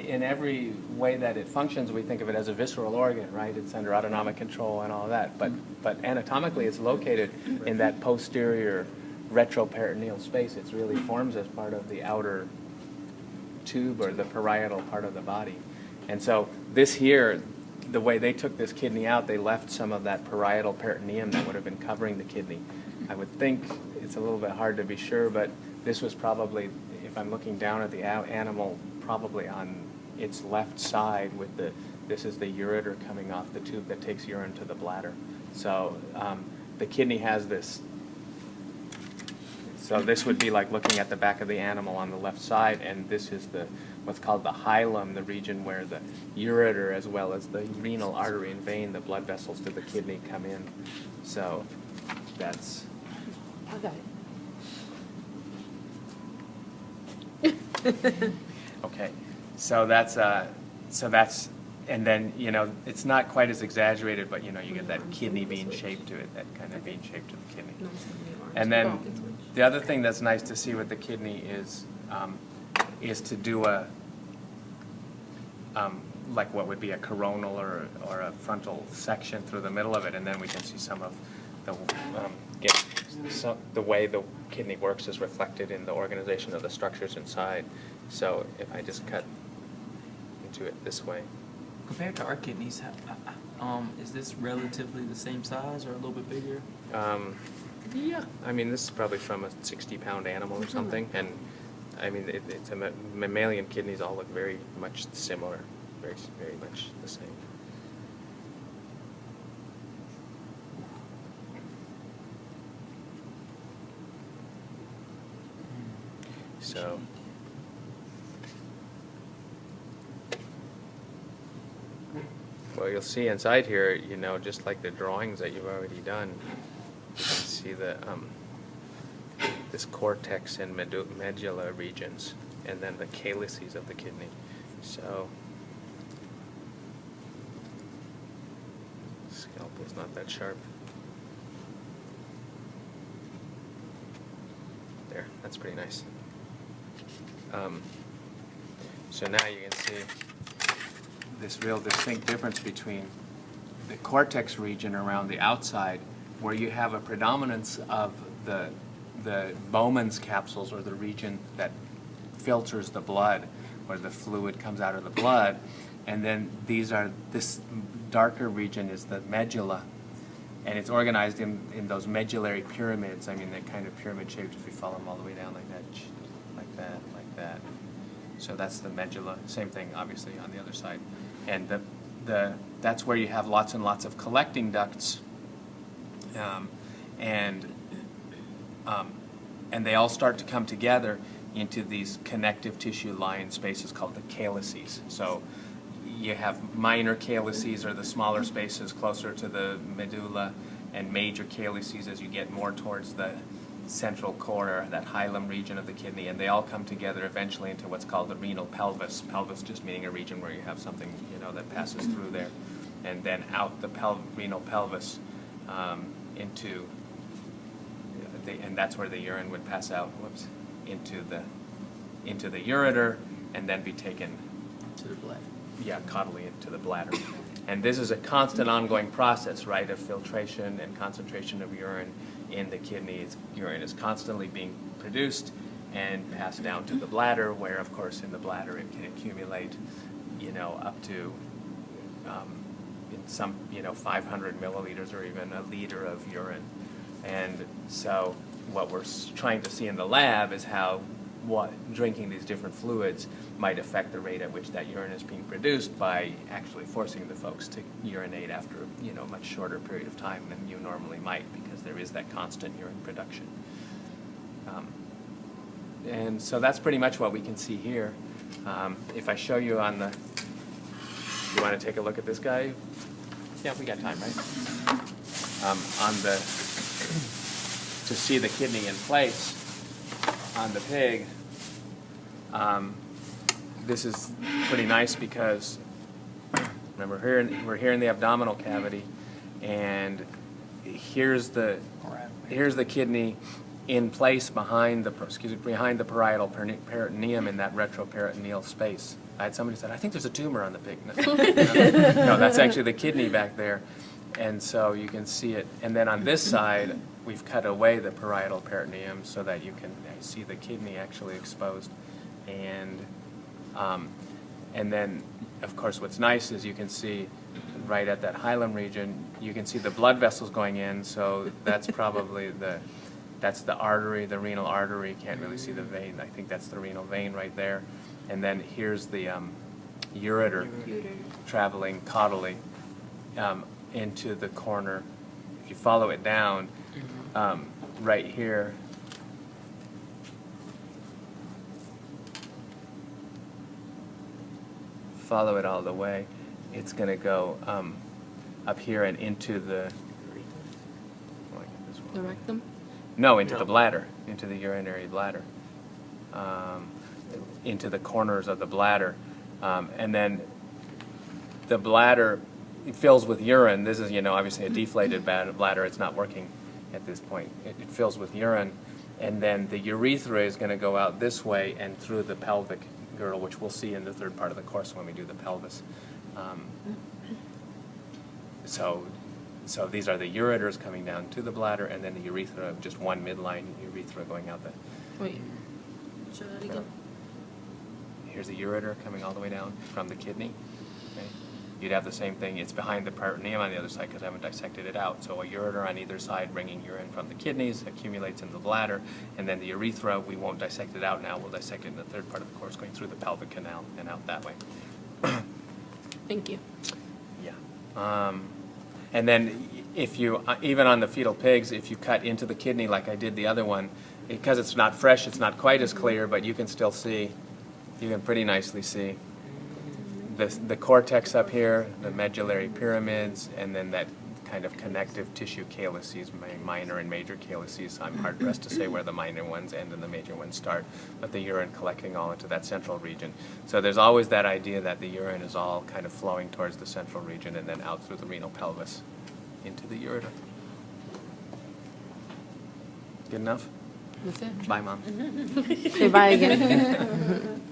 in every way that it functions, we think of it as a visceral organ, right? It's under autonomic control and all of that. But anatomically, it's located in that posterior retroperitoneal space. It really forms as part of the outer tube or the parietal part of the body. And so this here, the way they took this kidney out, they left some of that parietal peritoneum that would have been covering the kidney. I would think it's a little bit hard to be sure, but this was probably, if I'm looking down at the animal, probably on its left side with this is the ureter coming off the tube that takes urine to the bladder. So the kidney has this. So this would be like looking at the back of the animal on the left side, and this is what's called the hilum, the region where the ureter as well as the renal artery and vein, the blood vessels to the kidney, come in. So that's. I got it. Okay, so that's and then it's not quite as exaggerated, but you get that kidney bean shape to it, that kind of bean shape to the kidney. And then the other thing that's nice to see with the kidney is to do a like what would be a coronal or a frontal section through the middle of it, and then we can see some of the way the kidney works is reflected in the organization of the structures inside. So if I just cut into it this way. Compared to our kidneys, is this relatively the same size or a little bit bigger? Yeah, I mean this is probably from a 60-pound animal or something, and I mean it's mammalian kidneys all look very much similar, very much the same. So. Well, you'll see inside here, just like the drawings that you've already done, you can see the this cortex and medulla regions, and then the calyces of the kidney. So, scalpel's not that sharp. There, that's pretty nice. So now you can see this real distinct difference between the cortex region around the outside, where you have a predominance of the Bowman's capsules, or the region that filters the blood, where the fluid comes out of the blood, and then this darker region is the medulla, and it's organized in those medullary pyramids. I mean, they're kind of pyramid shaped if you follow them all the way down like that, like that, like that. So that's the medulla. Same thing, obviously, on the other side. And that's where you have lots and lots of collecting ducts, and they all start to come together into these connective tissue line spaces called the calyces. So you have minor calyces, or the smaller spaces closer to the medulla, and major calyces as you get more towards the central core, or that hilum region of the kidney, and they all come together eventually into what's called the renal pelvis. Pelvis just meaning a region where you have something that passes through there, and then out the renal pelvis into and that's where the urine would pass out. Whoops, into the ureter, and then be taken To the bladder. Yeah, caudally into the bladder. And this is a constant ongoing process, right, of filtration and concentration of urine in the kidneys. Urine is constantly being produced and passed down to the bladder, where, of course, in the bladder it can accumulate, up to, in some, 500 milliliters or even a liter of urine. And so what we're trying to see in the lab is how drinking these different fluids might affect the rate at which that urine is being produced, by actually forcing the folks to urinate after a much shorter period of time than you normally might, because there is that constant urine production. And so that's pretty much what we can see here. If I show you on the, you want to take a look at this guy? Yeah, we got time, right? To see the kidney in place on the pig, this is pretty nice because, remember, we're here in the abdominal cavity, and here's the kidney in place behind the parietal peritoneum in that retroperitoneal space. I had somebody said, I think there's a tumor on the pig. No, that's actually the kidney back there. And so you can see it. And then on this side, we've cut away the parietal peritoneum so that you can see the kidney actually exposed. And then, of course, what's nice is you can see right at that hilum region, you can see the blood vessels going in. So that's probably that's the artery, the renal artery. You can't really see the vein. I think that's the renal vein right there. And then here's the ureter traveling caudally into the corner. If you follow it down, right here, follow it all the way, it's going to go up here and into the The rectum? No, into the bladder, into the urinary bladder, into the corners of the bladder. And then the bladder fills with urine. This is, obviously a deflated bladder. It's not working at this point. It fills with urine. And then the urethra is going to go out this way and through the pelvic girdle, which we'll see in the third part of the course when we do the pelvis. So these are the ureters coming down to the bladder, and then the urethra, just one midline urethra going out the... Wait, show that again. Here's the ureter coming all the way down from the kidney. Okay. You'd have the same thing. It's behind the peritoneum on the other side because I haven't dissected it out. So a ureter on either side bringing urine from the kidneys, accumulates in the bladder, and then the urethra, we won't dissect it out now. We'll dissect it in the third part of the course, going through the pelvic canal and out that way. Thank you. Yeah. And then if you, even on the fetal pigs, if you cut into the kidney like I did the other one, because it's not fresh, it's not quite as clear, but you can still see, you can pretty nicely see the cortex up here, the medullary pyramids, and then that kind of connective tissue calyces, minor and major calyces. I'm hard pressed to say where the minor ones end and the major ones start, but the urine collecting all into that central region. So there's always that idea that the urine is all kind of flowing towards the central region and then out through the renal pelvis into the ureter. Good enough? That's it. Bye, Mom. Say bye again.